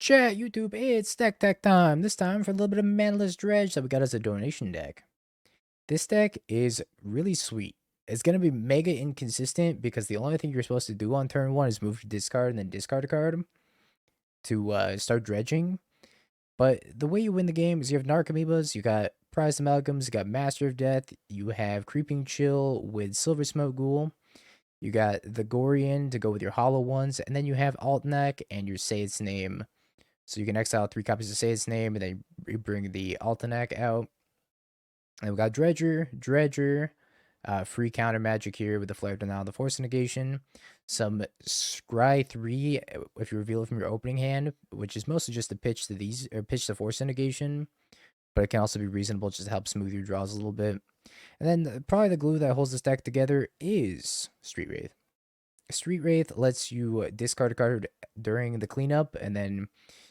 Chat, YouTube, it's deck time. This time for a little bit of Manaless Dredge that we got as a donation deck. This deck is really sweet. It's going to be mega inconsistent because the only thing you're supposed to do on turn 1 is move to discard and then discard a card to start dredging. But the way you win the game is you have Narc Amoebas, you got Prized Amalgams, you got Master of Death, you have Creeping Chill with Silver Smoke Ghoul, you got the Gorian to go with your hollow ones, and then you have Altnac and your Say Its Name. So you can exile 3 copies of Say Its Name, and then you bring the Altanac out. And we got Dredger, free counter magic here with the Flare Denial, the Force Negation. Some Scry 3 if you reveal it from your opening hand, which is mostly just to pitch to these, or pitch the Force Negation. But it can also be reasonable just to help smooth your draws a little bit. And then probably the glue that holds this deck together is Street Wraith. Street Wraith lets you discard a card during the cleanup, and then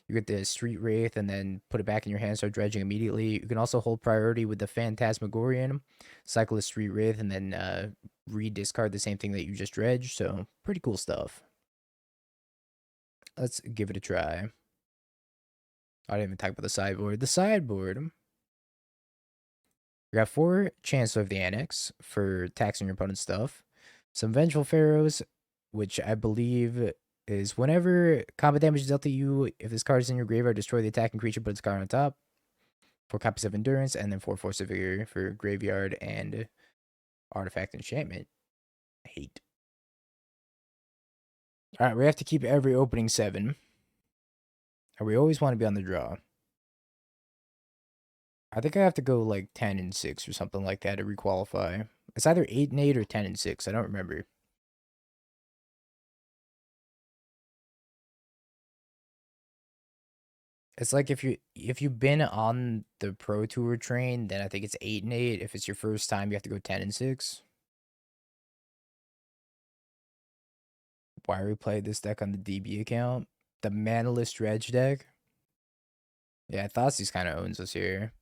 you get the Street Wraith and then put it back in your hand, start dredging immediately. You can also hold priority with the Phantasmagorian, cycle the Street Wraith, and then re-discard the same thing that you just dredged. So, pretty cool stuff. Let's give it a try. I didn't even talk about the sideboard. The sideboard, we got 4 Chancellor of the Annex for taxing your opponent's stuff. Some Vengeful Pharaohs, which I believe is whenever combat damage is dealt to you, if this card is in your graveyard, destroy the attacking creature, put its card on top. 4 copies of Endurance, and then 4 Force of Vigor for graveyard and artifact enchantment. Hate. Alright, we have to keep every opening 7. And we always want to be on the draw. I think I have to go like 10 and 6 or something like that to requalify. It's either 8 and 8 or 10 and 6. I don't remember. It's like if you've been on the Pro Tour train, then I think it's 8 and 8. If it's your first time, you have to go 10 and 6. Why we play this deck on the DB account? The Manaless Dredge deck. Yeah, Thoughtseize kind of owns us here.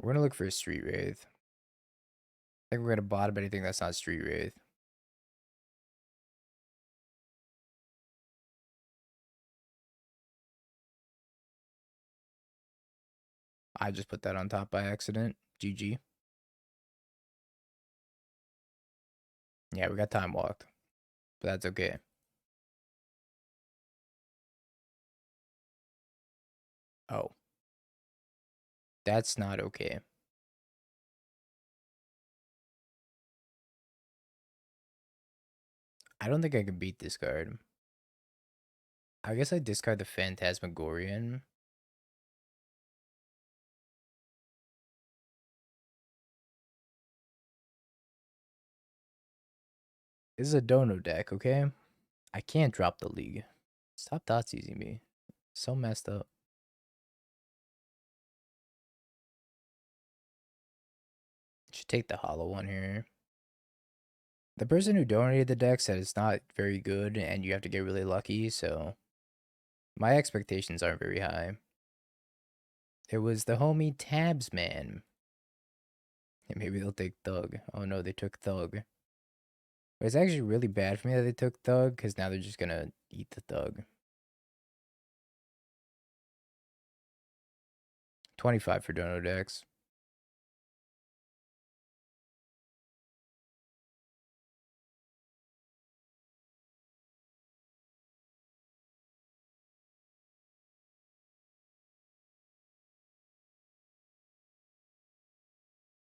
We're gonna look for a Street Wraith. I think we're gonna bottom anything that's not Street Wraith. I just put that on top by accident. GG. Yeah, we got time walked. But that's okay. Oh. That's not okay. I don't think I can beat this card. I guess I discard the Phantasmagorian. This is a dono deck, okay? I can't drop the league. Stop Thoughtseizing me. So messed up. Should take the hollow one here. The person who donated the deck said it's not very good and you have to get really lucky, so my expectations aren't very high. It was the homie Tabs Man. And maybe they'll take Thug. Oh no, they took Thug. But it's actually really bad for me that they took Thug, because now they're just gonna eat the Thug. 25 for dono decks.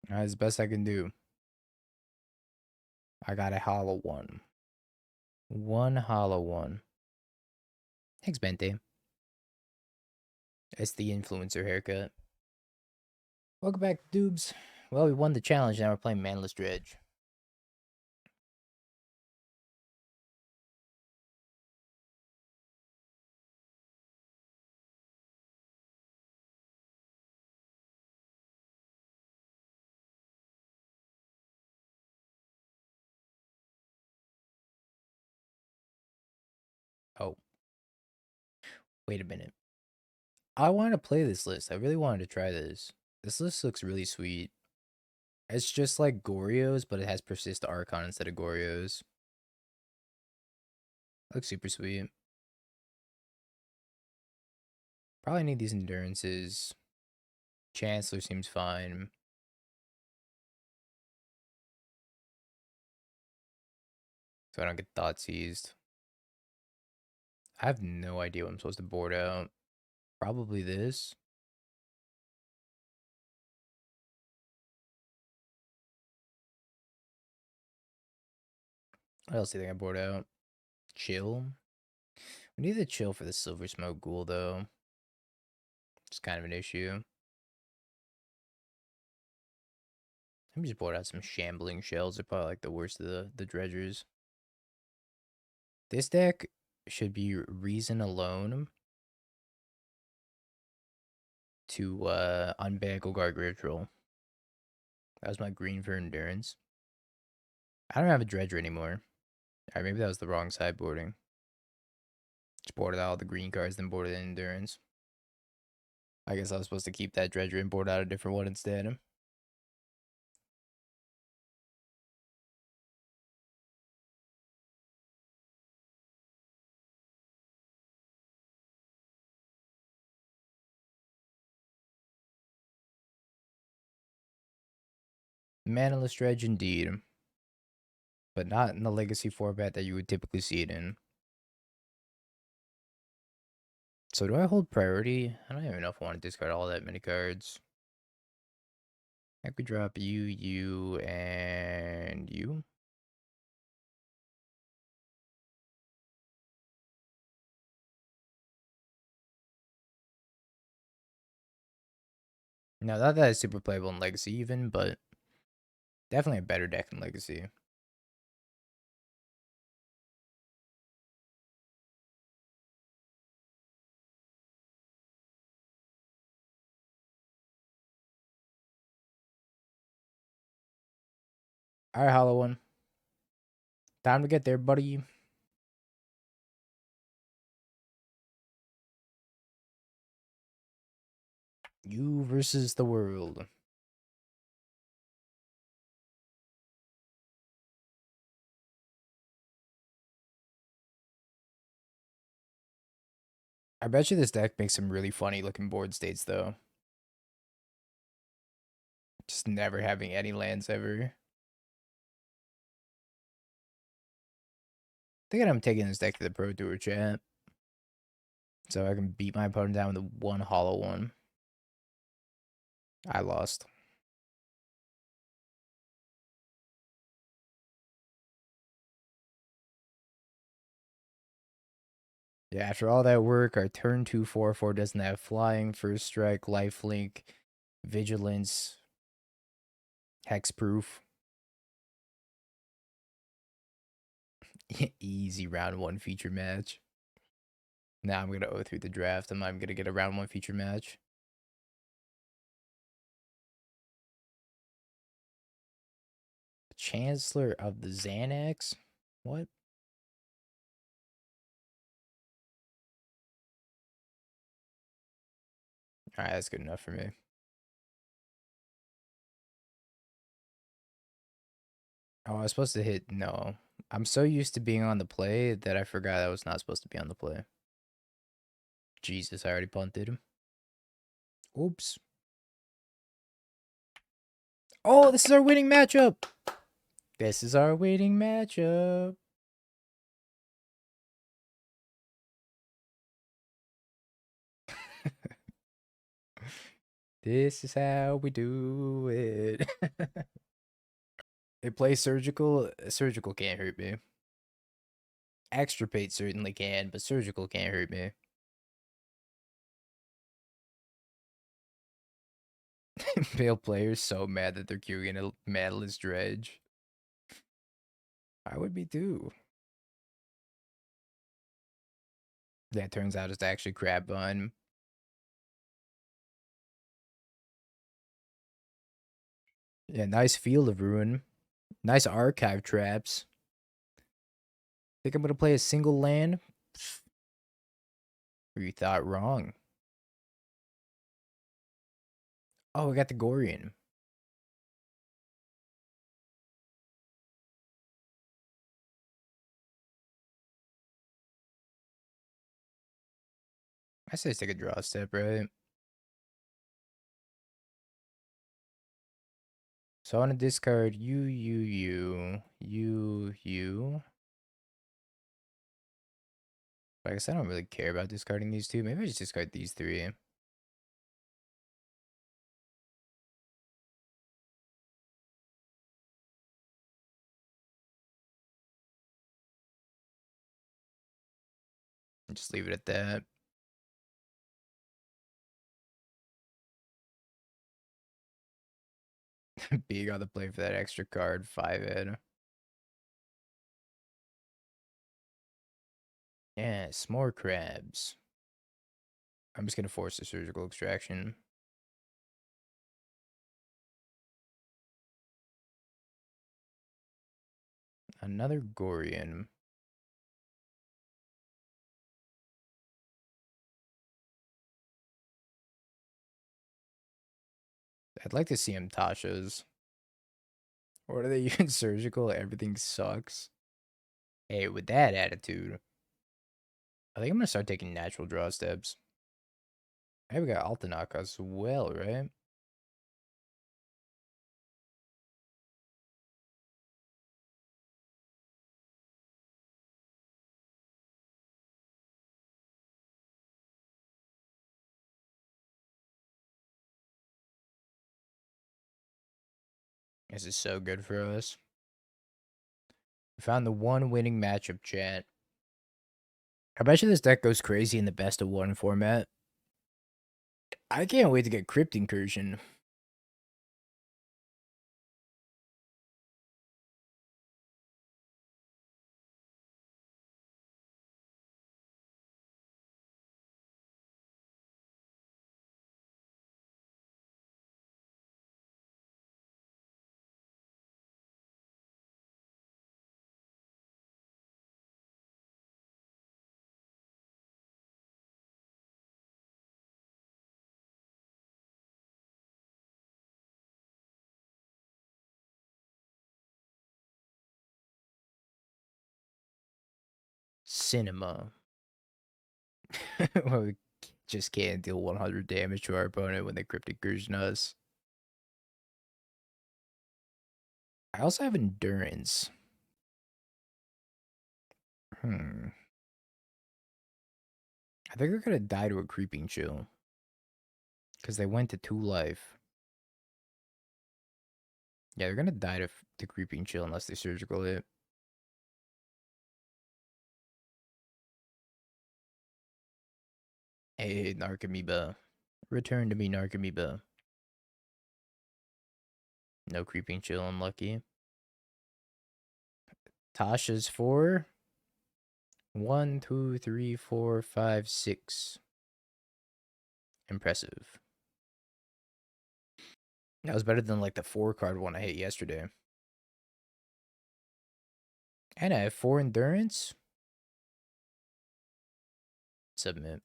That's the best I can do. I got a hollow one. One hollow one. Thanks, Bente. It's the influencer haircut. Welcome back, Doobs. Well, we won the challenge, now we're playing Manaless Dredge. Oh. Wait a minute. I want to play this list. I really wanted to try this. This list looks really sweet. It's just like Goryo's, but it has Persist Archon instead of Goryo's. Looks super sweet. Probably need these endurances. Chancellor seems fine. So I don't get thought seized. I have no idea what I'm supposed to board out. Probably this. What else do you think I board out? Chill. We need to chill for the Silver Smoke Ghoul, though. It's kind of an issue. Let me just board out some Shambling Shells. They're probably like the worst of the dredgers. This deck should be Reason alone to unban Golgar Grave. That was my green for endurance. I don't have a dredger anymore. Alright, maybe that was the wrong sideboarding. Just boarded out all the green cards, then boarded in endurance. I guess I was supposed to keep that dredger and board out a different one instead. Manaless Dredge indeed. But not in the legacy format that you would typically see it in. So do I hold priority? I don't even know if I want to discard all that many cards. I could drop you, and you. No, not that it's super playable in Legacy even, but definitely a better deck in Legacy. Alright, Hollow One. Time to get there, buddy. You versus the world. I bet you this deck makes some really funny looking board states, though. Just never having any lands ever. Thinking I'm taking this deck to the Pro Tour chat. So I can beat my opponent down with one Hollow One. I lost. Yeah, after all that work, our turn 2 4/4 doesn't have flying, first strike, lifelink, vigilance, hexproof. Easy round 1 feature match. Now I'm gonna O through the draft. I'm not gonna get a round 1 feature match. Chancellor of the Xanax? What? Alright, that's good enough for me. Oh, I was supposed to hit. No. I'm so used to being on the play that I forgot I was not supposed to be on the play. Jesus, I already punted him. Oops. Oh, this is our winning matchup. This is our winning matchup. This is how we do it. It plays surgical. Surgical can't hurt me. Extirpate certainly can, but surgical can't hurt me. Male players so mad that they're queuing a Manaless Dredge. I would be too. Yeah, it turns out it's actually crab bun. Yeah, nice Field of Ruin. Nice archive traps. Think I'm gonna play a single land? Or you thought wrong. Oh, we got the Gorian. I say take a draw step, right? So I want to discard you. But I guess I don't really care about discarding these two. Maybe I just discard these three. And just leave it at that. Big on the play for that extra card, 5-ed. Yes, more crabs. I'm just gonna force the surgical extraction. Another Gorian. I'd like to see him Tasha's. What are they using surgical? Everything sucks. Hey, with that attitude, I think I'm gonna start taking natural draw steps. Hey, we got Altanok as well, right? This is so good for us. We found the one winning matchup, chat. I bet you this deck goes crazy in the best of one format. I can't wait to get Crypt Incursion. Cinema. Well, we just can't deal 100 damage to our opponent when they Crypt Incursion us. I also have Endurance. I think they're gonna die to a Creeping Chill. Because they went to 2 life. Yeah, they're gonna die to Creeping Chill unless they surgical it. Hey, Narcomoeba. Return to me, Narcomoeba. No Creeping Chill, unlucky. Tasha's 4. 1, 2, 3, 4, 5, 6. Impressive. That was better than like the 4 card one I hit yesterday. And I have 4 endurance. Submit.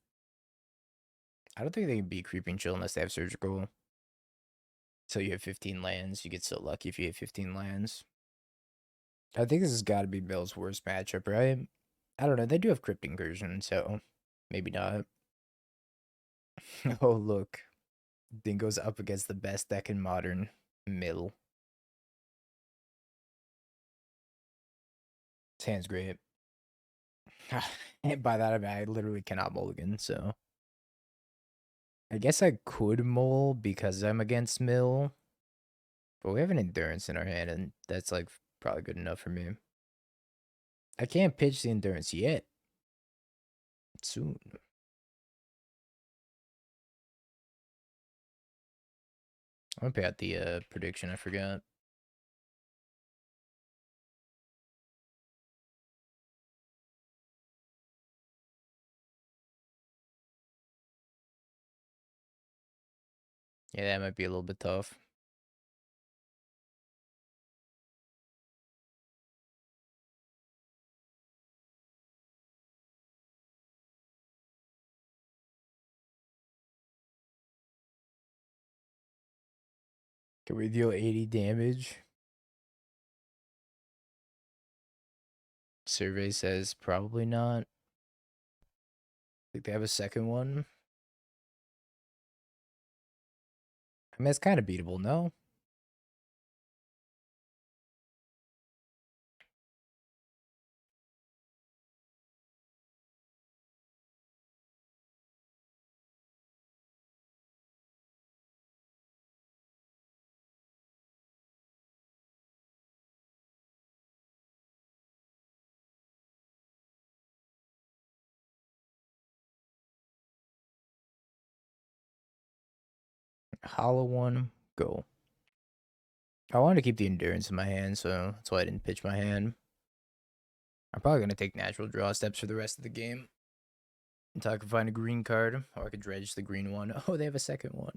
I don't think they can beat Creeping Chill unless they have surgical. So you have 15 lands. You get so lucky if you hit 15 lands. I think this has got to be Bill's worst matchup, right? I don't know. They do have Crypt Incursion, so maybe not. Oh, look. Dingo's up against the best deck in Modern. Mill. His hand's great. And by that, I mean, I literally cannot mulligan, so. I guess I could mull because I'm against Mill. But we have an Endurance in our hand, and that's, like, probably good enough for me. I can't pitch the Endurance yet. Soon. I'm gonna pay out the prediction, I forgot. Yeah, that might be a little bit tough. Can we deal 80 damage? Survey says probably not. Think they have a second one. I mean, it's kind of beatable, no? Hollow one, go. I wanted to keep the endurance in my hand, so that's why I didn't pitch my hand. I'm probably going to take natural draw steps for the rest of the game until I can find a green card, or I could dredge the green one. Oh, they have a second one.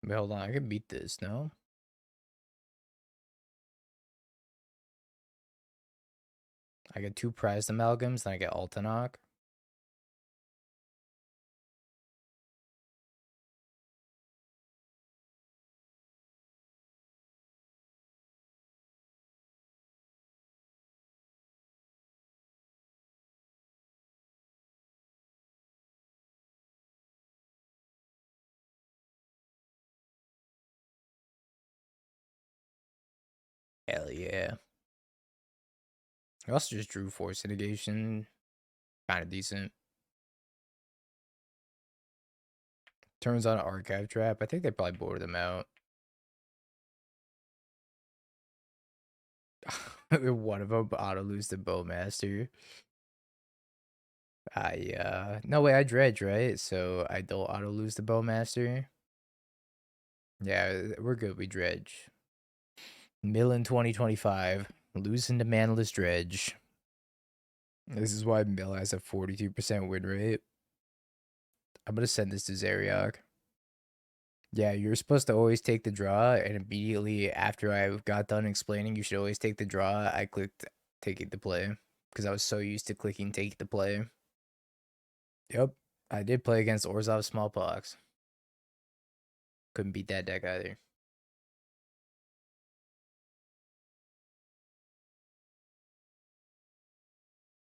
Wait, hold on, I can beat this, no? I get 2 prized amalgams, then I get Altanok. Hell yeah. I also just drew Force Negation. Kind of decent. Turns on an Archive Trap. I think they probably bore them out. One of them auto lose the Bowmaster. No way, I dredge, right? So I don't auto lose the Bowmaster. Yeah, we're good. We dredge. Mill in 2025. Losing to Manaless Dredge. This is why Mill has a 42% win rate. I'm gonna send this to Zeriak. Yeah, you're supposed to always take the draw, and immediately after I got done explaining you should always take the draw, I clicked taking the play because I was so used to clicking take the play. Yep, I did play against Orzhov Smallpox. Couldn't beat that deck either.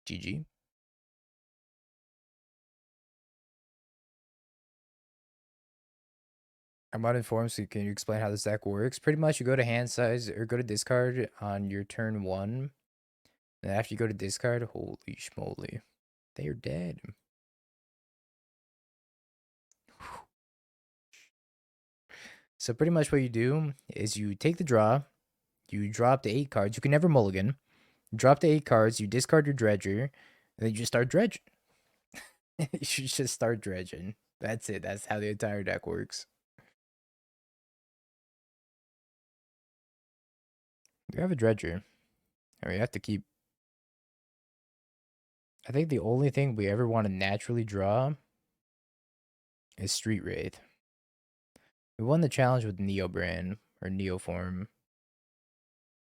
GG. I'm uninformed, so can you explain how this deck works? Pretty much, you go to hand size or go to discard on your turn 1. And after you go to discard, holy schmoly, they are dead. So pretty much what you do is you take the draw, you drop the 8 cards. You can never mulligan. You drop the 8 cards, you discard your dredger, and then you just start dredging. You should just start dredging. That's it. That's how the entire deck works. You have a dredger. I mean, you have to keep. I think the only thing we ever want to naturally draw is Street Wraith. We won the challenge with Neo Brand or Neo Form.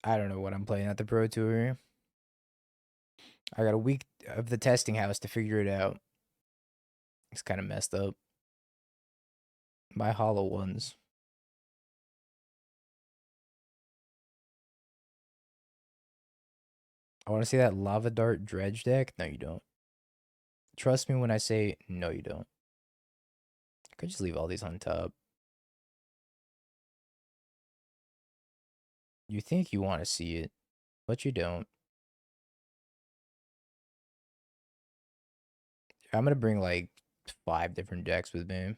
I don't know what I'm playing at the Pro Tour. I got a week of the testing house to figure it out. It's kind of messed up. My hollow ones. I want to see that Lava Dart Dredge deck. No, you don't. Trust me when I say no, you don't. I could just leave all these on top. You think you want to see it, but you don't. I'm gonna bring like 5 different decks with me.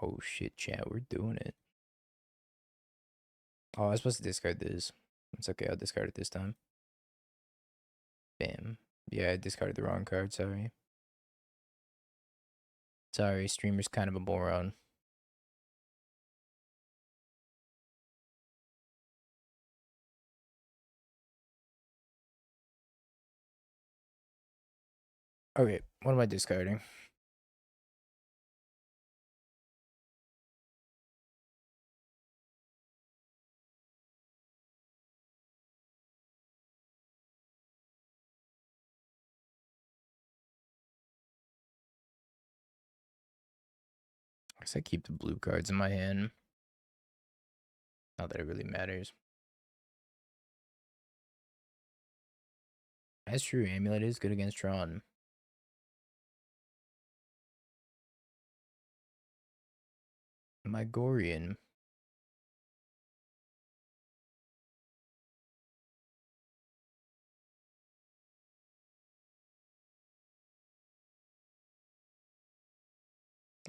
Oh shit, chat, we're doing it. Oh, I was supposed to discard this. It's okay, I'll discard it this time. Bam. Yeah, I discarded the wrong card, sorry. Sorry, streamer's kind of a moron. Okay, what am I discarding? guess I keep the blue cards in my hand. Not that it really matters. That's true. Amulet is good against Tron. Migorian.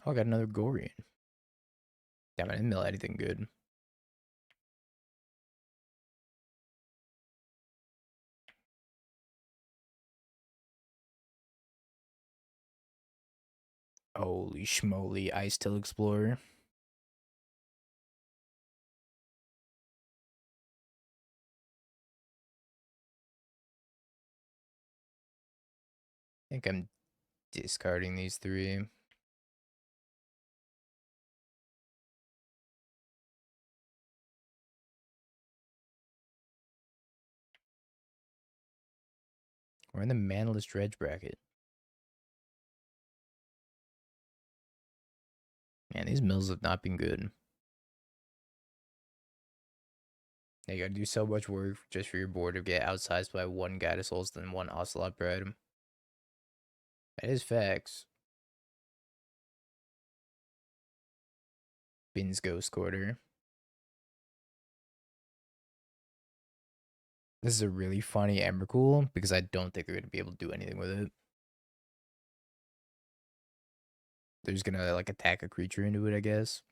Oh, I got another Gorian. Damn, I didn't mill anything good. Holy schmoly, Ice Tail Explorer. I think I'm discarding these three. We're in the Manaless Dredge bracket. Man, these mills have not been good. You gotta do so much work just for your board to get outsized by one Goddess Souls and one Ocelot Bride. That is facts. Bin's Ghost Quarter. This is a really funny Emrakul because I don't think they're gonna be able to do anything with it. They're just gonna like attack a creature into it, I guess.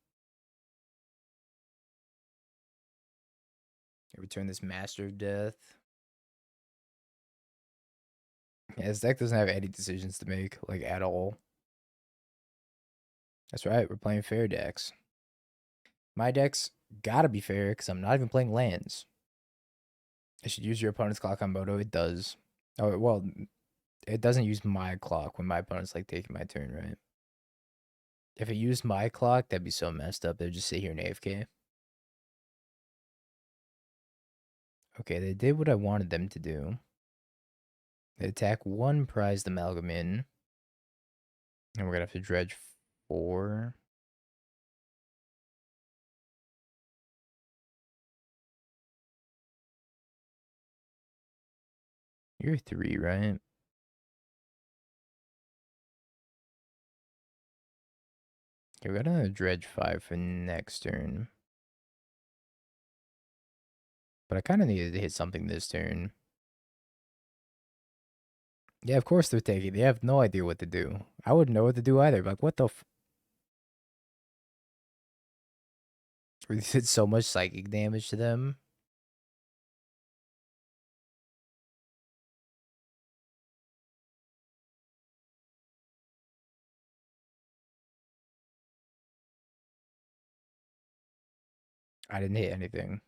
Return this Master of Death. Yeah, this deck doesn't have any decisions to make, like at all. That's right, we're playing fair decks. My deck's gotta be fair because I'm not even playing lands. I should use your opponent's clock on Moto. It does. Oh, well, it doesn't use my clock when my opponent's like taking my turn, right? If it used my clock, that'd be so messed up. They'd just sit here in AFK. Okay, they did what I wanted them to do. They attack one prized amalgamine. And we're gonna have to dredge 4. You're 3, right? Okay, we're gonna dredge 5 for next turn. But I kind of needed to hit something this turn. Yeah, of course they're taking. They have no idea what to do. I wouldn't know what to do either. Like, what the we did so much psychic damage to them. I didn't hit anything.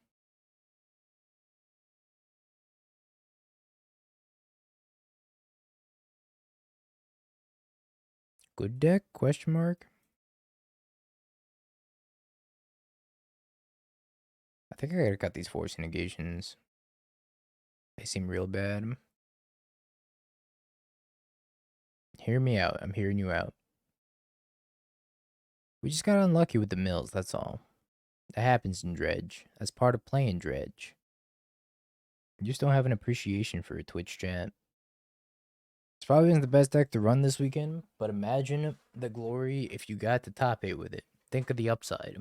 Good deck? Question mark. I think I gotta cut these force negations. They seem real bad. Hear me out. I'm hearing you out. We just got unlucky with the mills, that's all. That happens in Dredge. That's part of playing Dredge. You just don't have an appreciation for a Twitch chat. It's probably isn't the best deck to run this weekend, but imagine the glory if you got to top 8 with it. Think of the upside.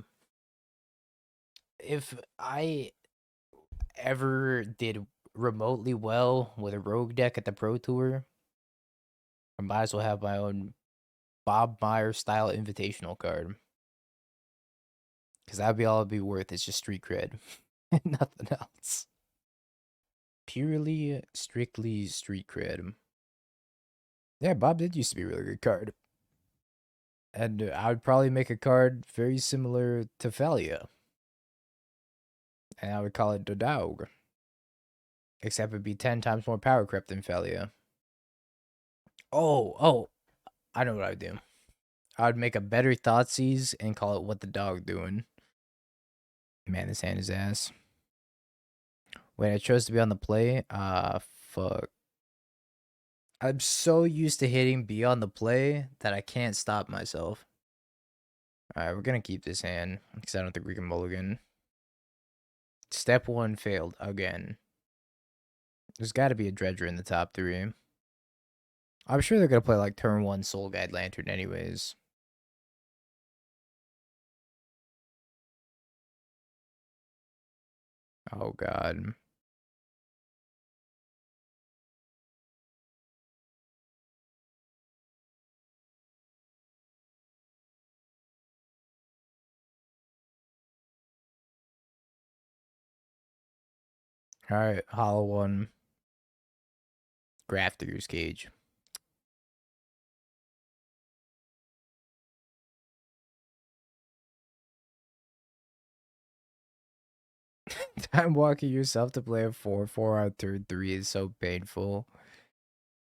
If I ever did remotely well with a rogue deck at the Pro Tour, I might as well have my own Bob Meyer style invitational card. Because that'd be all it'd be worth. It's just street cred. Nothing else. Purely, strictly street cred. Yeah, Bob did used to be a really good card. And I would probably make a card very similar to Felia. And I would call it Dodaug. Except it'd be 10 times more power crept than Felia. Oh, I know what I would do. I would make a better Thoughtseize and call it What the Dog Doing. Man, this hand is ass. Wait, I chose to be on the play? Fuck. I'm so used to hitting be on the play that I can't stop myself. Alright, we're gonna keep this hand, because I don't think we can mulligan. Step 1 failed again. There's gotta be a Dredger in the top 3. I'm sure they're gonna play like turn 1 Soul Guide Lantern anyways. Oh god. Alright, Hollow 1. Grafter's Cage. Time walking yourself to play a 4-4 on turn 3 is so painful.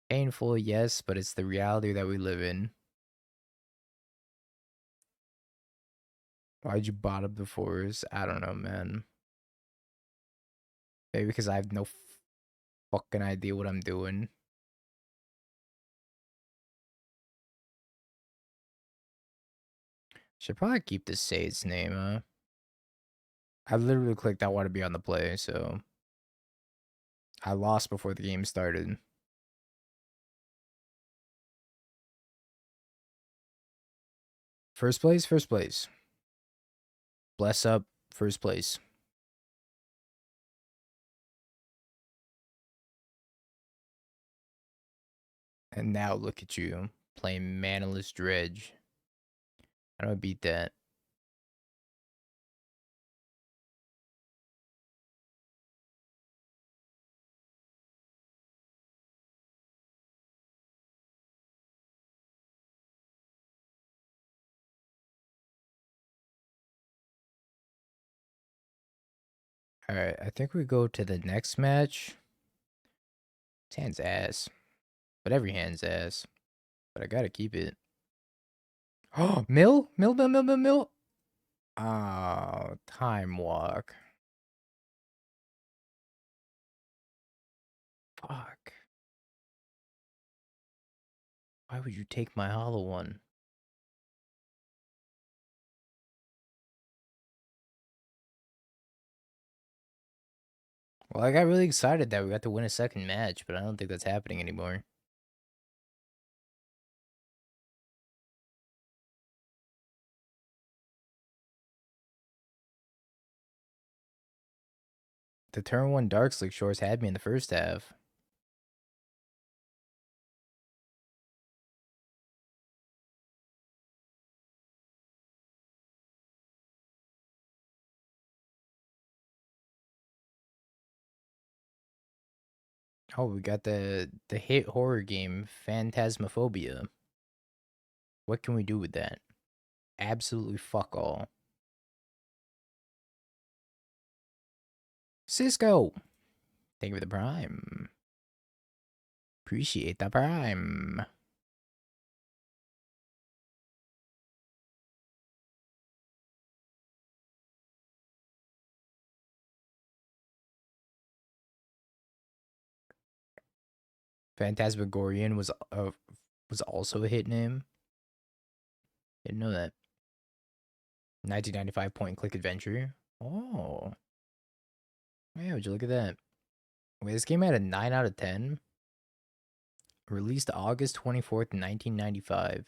Painful, yes, but it's the reality that we live in. Why'd you bottom the forest? I don't know, man. Maybe because I have no fucking idea what I'm doing. Should probably keep the Sade's name, huh? I literally clicked I want to be on the play, so I lost before the game started. First place, first place. Bless up, first place. And now look at you, playing Manaless Dredge. How do I beat that? Alright, I think we go to the next match. This hand's ass. But every hand's ass. But I gotta keep it. Oh, mill? Mill, mill, mill, mill, mill? Oh, time walk. Fuck. Why would you take my hollow one? Well, I got really excited that we got to win a second match, but I don't think that's happening anymore. The turn 1 Darkslick Shores had me in the first half. Oh, we got the hit horror game, Phantasmophobia. What can we do with that? Absolutely fuck all. Cisco! Thank you for the prime. Appreciate the prime. Phantasmagorian was also a hit name. Didn't know that. 1995 point and click adventure. Oh. Yeah, would you look at that? Wait, this game had a 9 out of 10. Released August 24th, 1995.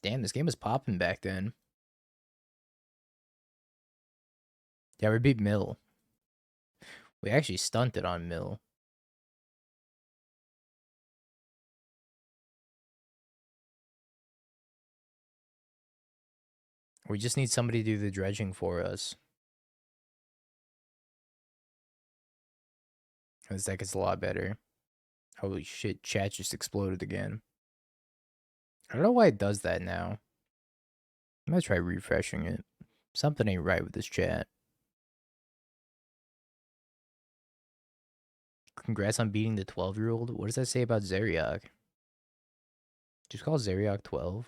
Damn, this game was popping back then. Yeah, we beat Mill. We actually stunted on Mill. We just need somebody to do the dredging for us. This deck is a lot better. Holy shit, chat just exploded again. I don't know why it does that now. I'm gonna try refreshing it. Something ain't right with this chat. Congrats on beating the 12-year-old. What does that say about Zeriak? Just call Zeriak 12.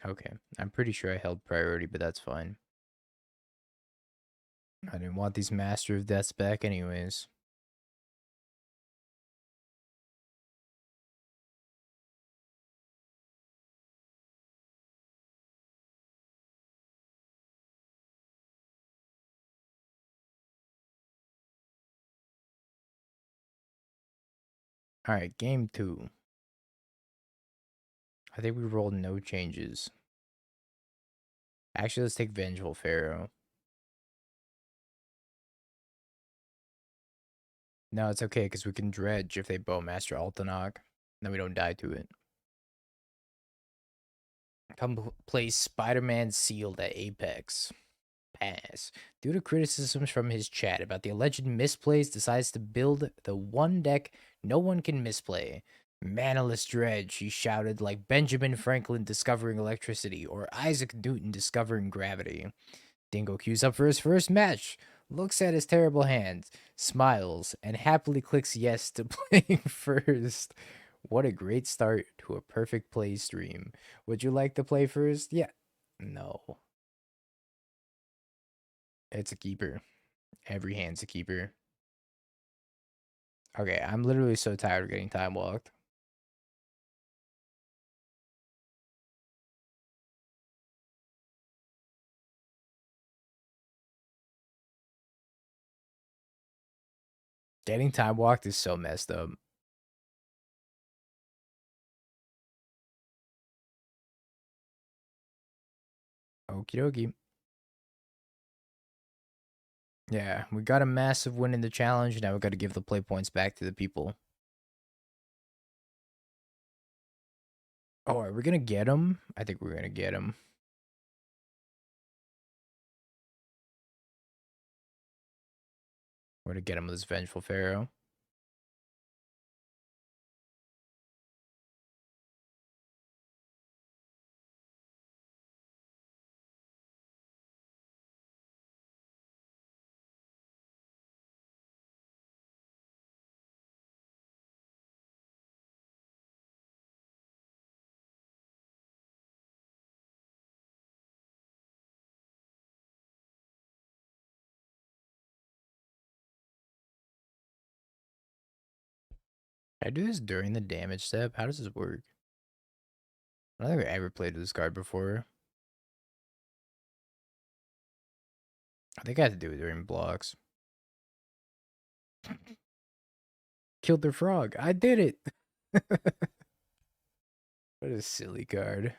Okay, I'm pretty sure I held priority, but that's fine. I didn't want these Master of Deaths back anyways. All right, game 2. I think we rolled no changes. Actually, let's take Vengeful Pharaoh. No, it's okay because we can Dredge if they Bowmaster Altanok. Then we don't die to it. Come play Spider-Man Sealed at Apex. Pass. Due to criticisms from his chat about the alleged misplays, decides to build the one deck no one can misplay. Manaless Dredge, he shouted like Benjamin Franklin discovering electricity or Isaac Newton discovering gravity. Dingo queues up for his first match, looks at his terrible hand, smiles, and happily clicks yes to playing first. What a great start to a perfect play stream. Would you like to play first? Yeah. No. It's a keeper. Every hand's a keeper. Okay, I'm literally so tired of getting time walked. Getting time walked is so messed up. Okie dokie. Yeah, we got a massive win in the challenge. Now we got to give the play points back to the people. Oh, are we going to get him? I think we're going to get him. We're going to get him with this Vengeful Pharaoh. Can I do this during the damage step? How does this work? I don't think I ever played this card before. I think I had to do it during blocks. Killed their frog. I did it. What a silly card.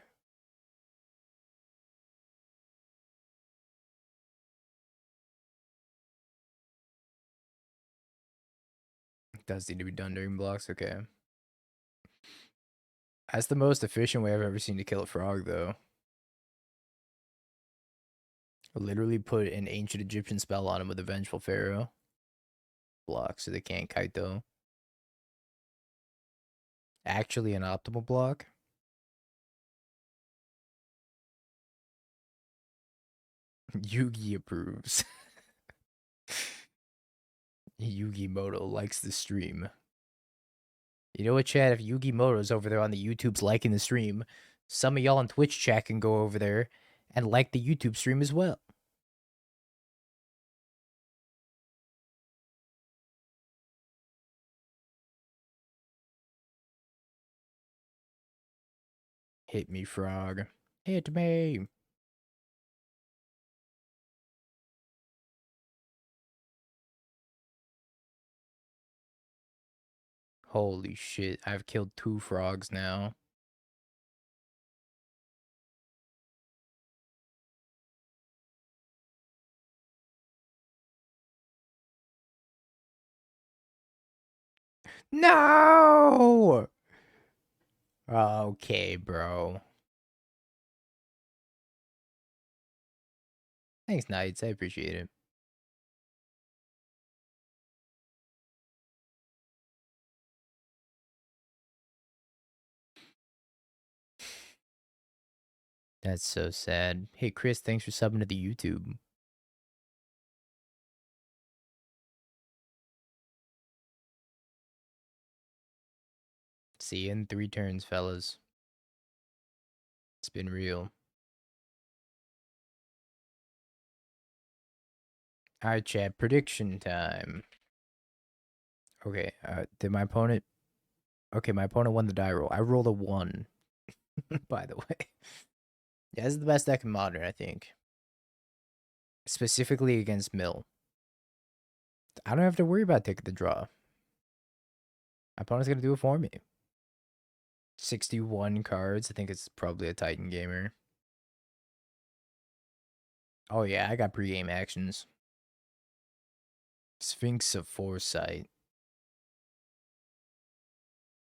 It does need to be done during blocks. Okay. That's the most efficient way I've ever seen to kill a frog, though. Literally put an ancient Egyptian spell on him with a Vengeful Pharaoh. Block so they can't kite, though. Actually, an optimal block. Yugi approves. Yugi Moto likes the stream. You know what, Chad? If Yugi Moto's over there on the YouTube's liking the stream, some of y'all on Twitch chat can go over there and like the YouTube stream as well. Hit me, frog. Hit me. Holy shit, I've killed 2 frogs now. No! Okay, bro. Thanks, Knights. I appreciate it. That's so sad. Hey, Chris, thanks for subbing to the YouTube. See you in 3 turns, fellas. It's been real. Alright, chat. Prediction time. Okay, did my opponent... Okay, my opponent won the die roll. I rolled a 1, by the way. Yeah, this is the best deck in Modern, I think. Specifically against Mill. I don't have to worry about taking the draw. My opponent's gonna do it for me. 61 cards. I think it's probably a Titan gamer. Oh yeah, I got pregame actions. Sphinx of Foresight.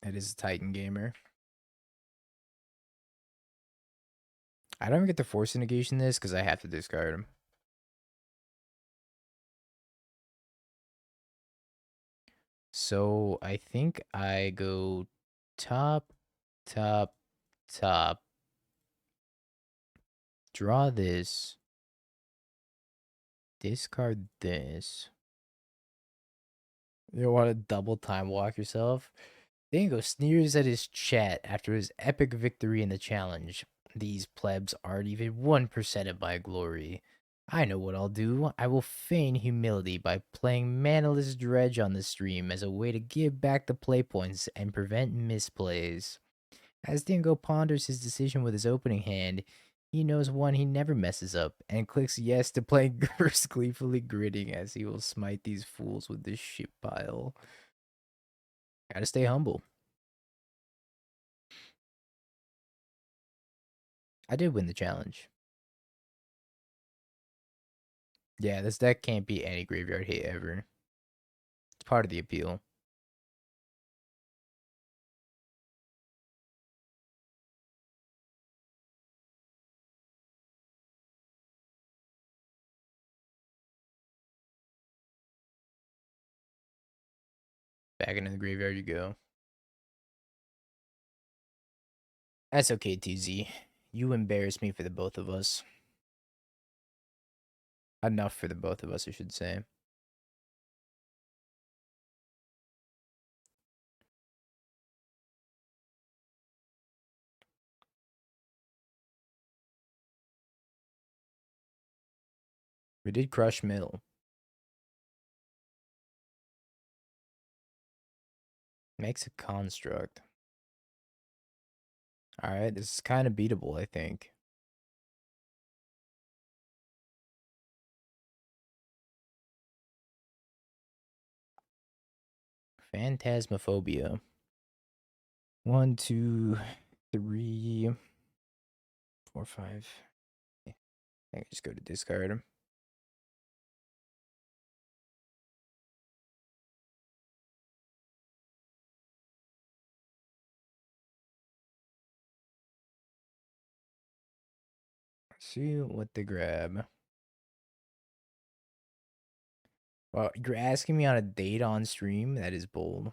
It is a Titan gamer. I don't even get to force negation this because I have to discard him. So I think I go top, top, top. Draw this. Discard this. You don't want to double time walk yourself? Dingo sneers at his chat after his epic victory in the challenge. These plebs aren't even 1% of my glory. I know what I'll do. I will feign humility by playing Manaless Dredge on the stream as a way to give back the play points and prevent misplays. As Dingo ponders his decision with his opening hand, he knows one he never messes up and clicks yes to play Curse, gleefully grinning as he will smite these fools with this shit pile. Gotta stay humble. I did win the challenge. Yeah, this deck can't beat any graveyard hit ever. It's part of the appeal. Back into the graveyard you go. That's okay, TZ. You embarrass me for the both of us. Enough for the both of us, I should say. We did crush Mill. Makes a construct. Alright, this is kind of beatable, I think. Phantasmophobia. 1, 2, 3, 4, 5. I think I just go to discard him. See what they grab. Well, you're asking me on a date on stream? That is bold.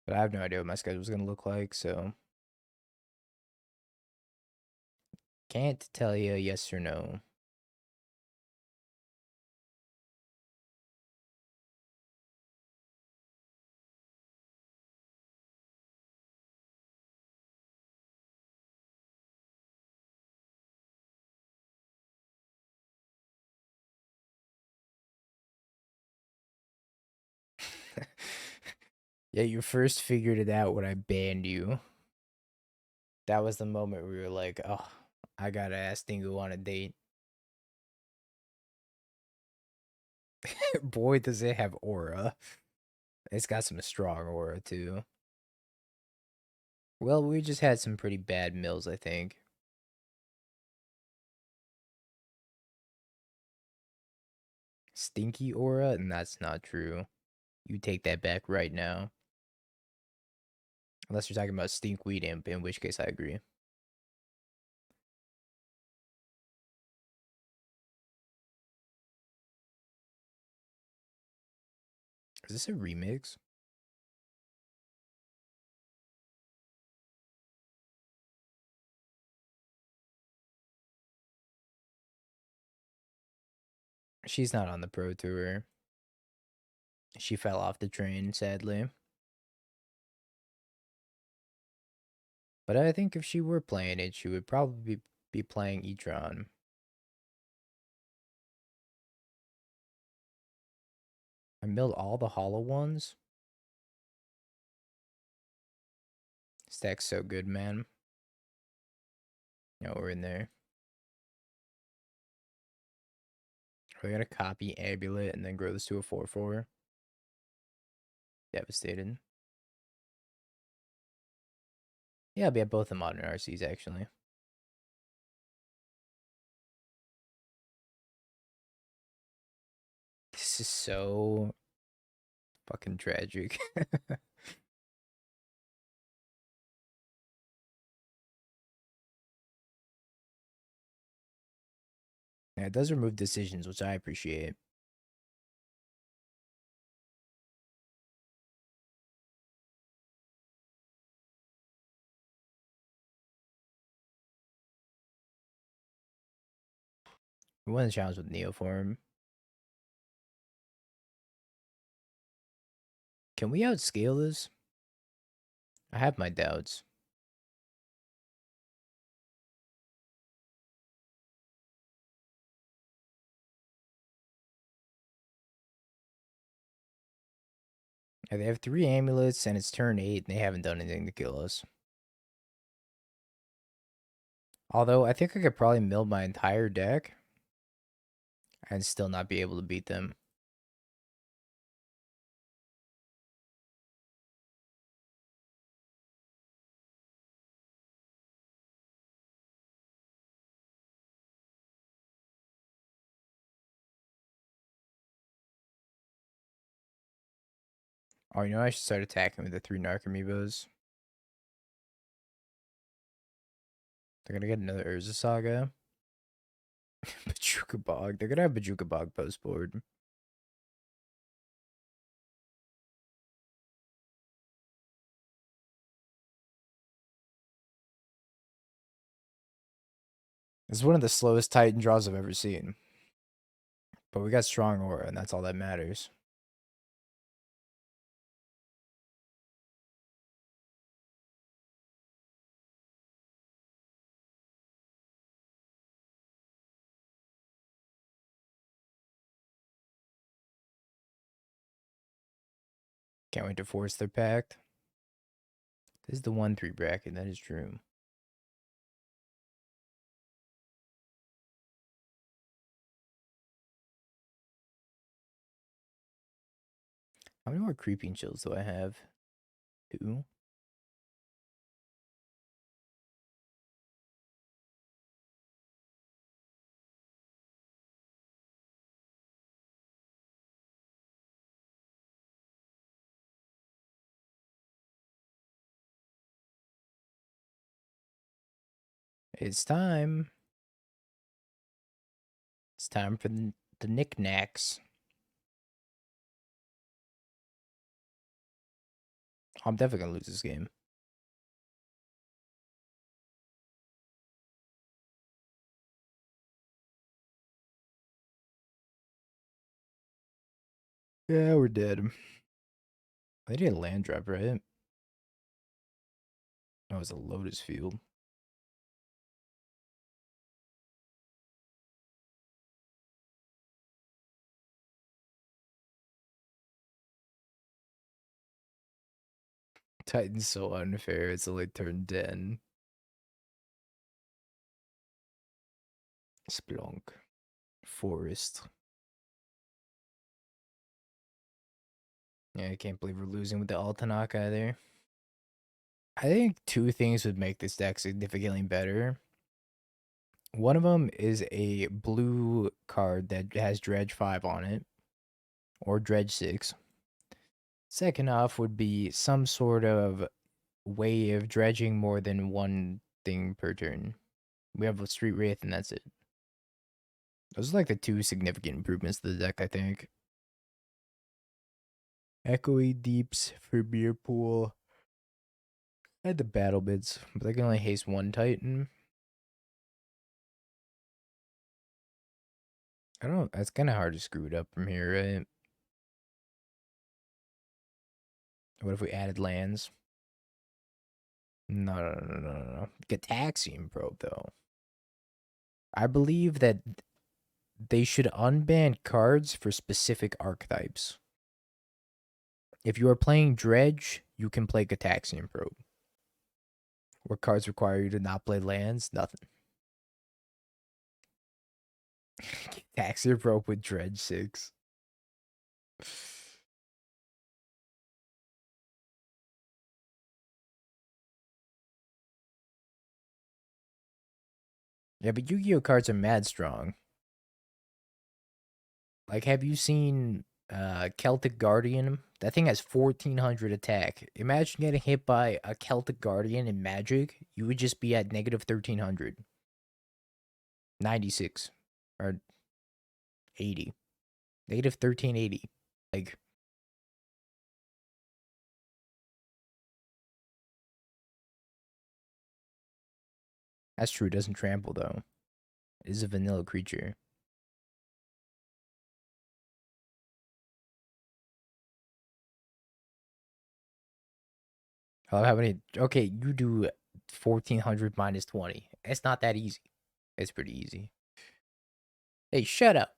But I have no idea what my schedule is going to look like, so can't tell you yes or no. Yeah, you first figured it out when I banned you. That was the moment we were like, oh, I gotta ask Dingo on a date. Boy, does it have aura. It's got some strong aura, too. Well, we just had some pretty bad mills, I think. Stinky aura? And that's not true. You take that back right now. Unless you're talking about Stinkweed Imp, in which case I agree. Is this a remix? She's not on the Pro Tour. She fell off the train, sadly. But I think if she were playing it, she would probably be playing Etron. I milled all the hollow ones. Stack's so good, man. Yeah, we're in there. We gotta copy Amulet and then grow this to a 4/4. Devastated. Yeah, I'll be at both the modern RCs actually. This is so fucking tragic. Yeah, it does remove decisions, which I appreciate. We won the challenge with Neoform. Can we outscale this? I have my doubts. Yeah, they have 3 amulets and it's turn 8 and they haven't done anything to kill us. Although I think I could probably mill my entire deck and still not be able to beat them. Oh, you know, I should start attacking with the 3 Narc amiibos. They're gonna get another Urza Saga. Bajuka Bog. They're gonna have Bajuka Bog post board. It's one of the slowest Titan draws I've ever seen. But we got strong aura, and that's all that matters. Can't wait to force their pact. This is the 1-3 bracket, that is true. How many more creeping chills do I have? 2? It's time. It's time for the knickknacks. I'm definitely gonna lose this game. Yeah, we're dead. They did a land drop, right? Oh, it was a Lotus Field. Titan's so unfair. It's only turn 10. Splunk. Forest. Yeah, I can't believe we're losing with the Altanok either. I think 2 things would make this deck significantly better. One of them is a blue card that has Dredge 5 on it, or Dredge 6. Second off would be some sort of way of dredging more than one thing per turn. We have a Street Wraith and that's it. Those are like the 2 significant improvements to the deck, I think. Echoey Deeps for Beer Pool. I had the Battle Bits, but they can only haste 1 Titan. I don't know. That's kind of hard to screw it up from here, right? What if we added lands? No. Gataxian Probe, though. I believe that they should unban cards for specific archetypes. If you are playing Dredge, you can play Gataxian Probe. Where cards require you to not play lands, nothing. Taxi rope with Dredge 6. Yeah, but Yu-Gi-Oh cards are mad strong. Like, have you seen Celtic Guardian? That thing has 1400 attack. Imagine getting hit by a Celtic Guardian in Magic. You would just be at negative 1300. 96 or 80. Negative 1380. Like, that's true. It doesn't trample, though. It is a vanilla creature. Oh, how many? Okay, you do 1400 minus 20. It's not that easy. It's pretty easy. Hey, shut up.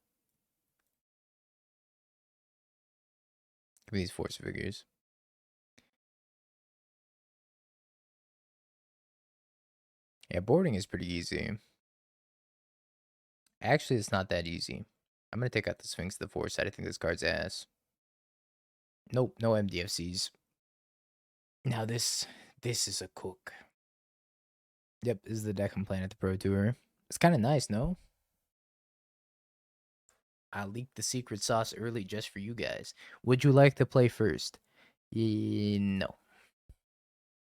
Give me these force figures. Yeah, boarding is pretty easy. Actually, it's not that easy. I'm gonna take out the Sphinx of the Foresight. I think this card's ass. Nope, no MDFCs. Now this is a cook. Yep, this is the deck I'm playing at the Pro Tour. It's kind of nice, no? I leaked the secret sauce early just for you guys. Would you like to play first? No.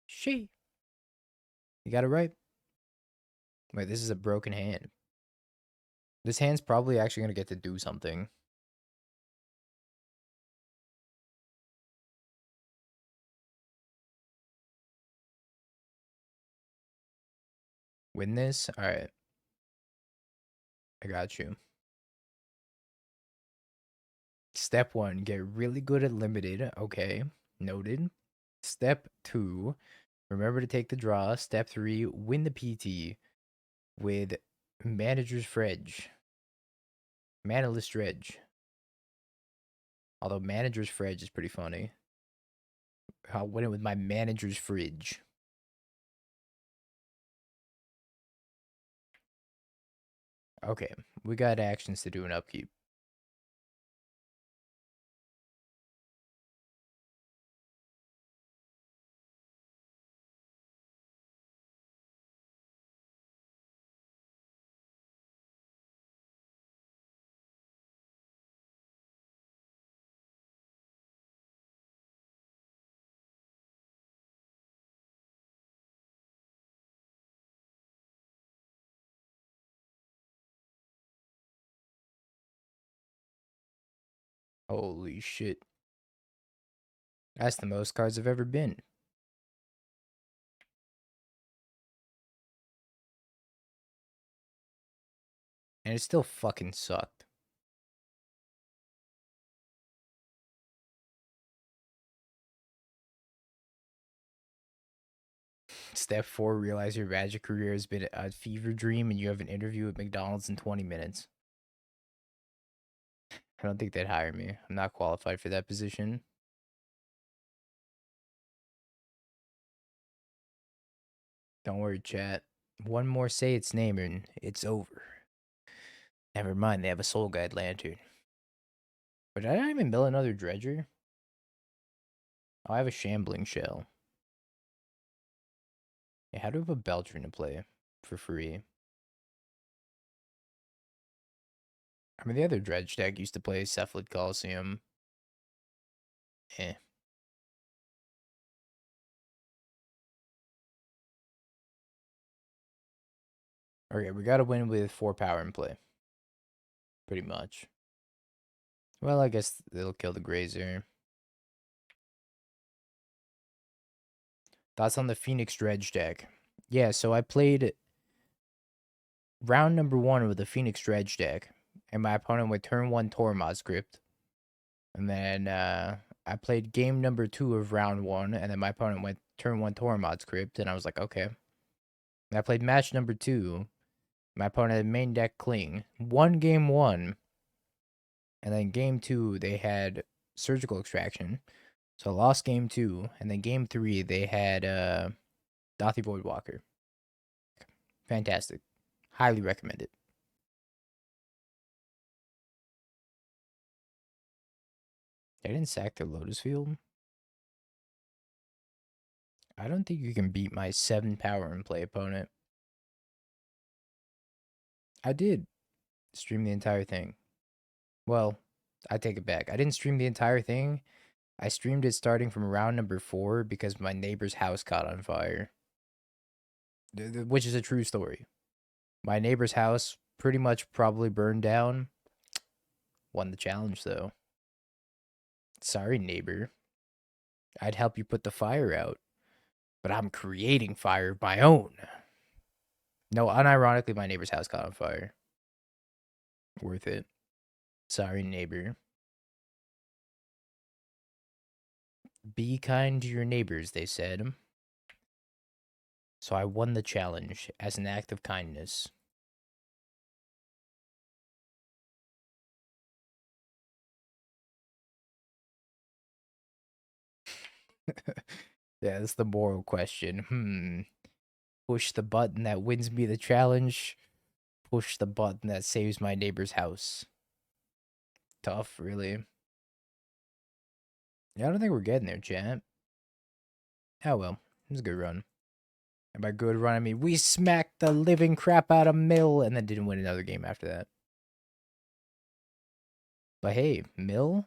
She. You got it right. Wait, this is a broken hand. This hand's probably actually gonna get to do something. Win this? Alright. I got you. Step 1, get really good at limited. Okay, noted. Step 2, remember to take the draw. Step 3, win the PT with Manager's Fridge. Manaless Dredge. Although Manager's Fridge is pretty funny. I'll win it with my Manager's Fridge. Okay, we got actions to do in upkeep. Holy shit. That's the most cards I've ever been. And it still fucking sucked. Step 4, realize your Magic career has been a fever dream and you have an interview at McDonald's in 20 minutes. I don't think they'd hire me. I'm not qualified for that position. Don't worry, chat. One more say its name and it's over. Never mind, they have a Soul Guide lantern. But did I not even build another Dredger? Oh, I have a Shambling Shell. Yeah, how do I put Belcher into play for free? I mean, the other Dredge deck used to play Cephalid Coliseum. Eh. Okay, we gotta win with 4 power in play. Pretty much. Well, I guess it'll kill the Grazer. Thoughts on the Phoenix Dredge deck? Yeah, so I played round number 1 with the Phoenix Dredge deck, and my opponent went turn 1 Tormod script. And then I played game number 2 of round 1, and then my opponent went turn 1 Tormod script, and I was like, okay. And I played match number 2. My opponent had main deck Cling. Won game 1, and then game 2 they had Surgical Extraction. So I lost game 2, and then game 3 they had Dothy Voidwalker. Fantastic. Highly recommend it. I didn't sack their Lotus Field. I don't think you can beat my 7 power and play opponent. I did stream the entire thing. Well, I take it back. I didn't stream the entire thing. I streamed it starting from round number 4 because my neighbor's house caught on fire. Which is a true story. My neighbor's house pretty much probably burned down. Won the challenge, though. Sorry, neighbor. I'd help you put the fire out, but I'm creating fire of my own. No, unironically, my neighbor's house caught on fire. Worth it. Sorry, neighbor. Be kind to your neighbors, they said. So I won the challenge as an act of kindness. Yeah, that's the moral question. Push the button that wins me the challenge. Push the button that saves my neighbor's house. Tough, really. Yeah, I don't think we're getting there, chat. Oh well, it was a good run. And by good run, I mean we smacked the living crap out of Mill and then didn't win another game after that. But hey, Mill,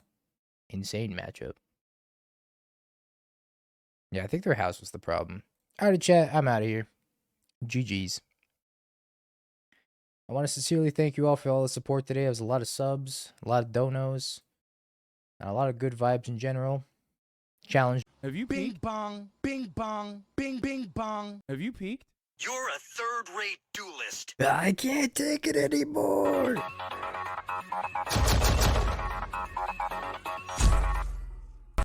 insane matchup. Yeah, I think their house was the problem. Alright, chat, I'm out of here. GG's. I want to sincerely thank you all for all the support today. It was a lot of subs, a lot of donos, and a lot of good vibes in general. Challenge. Have you Bing peaked? bong, bing bong, bing bing bong. Have you peaked? You're a third-rate duelist. I can't take it anymore.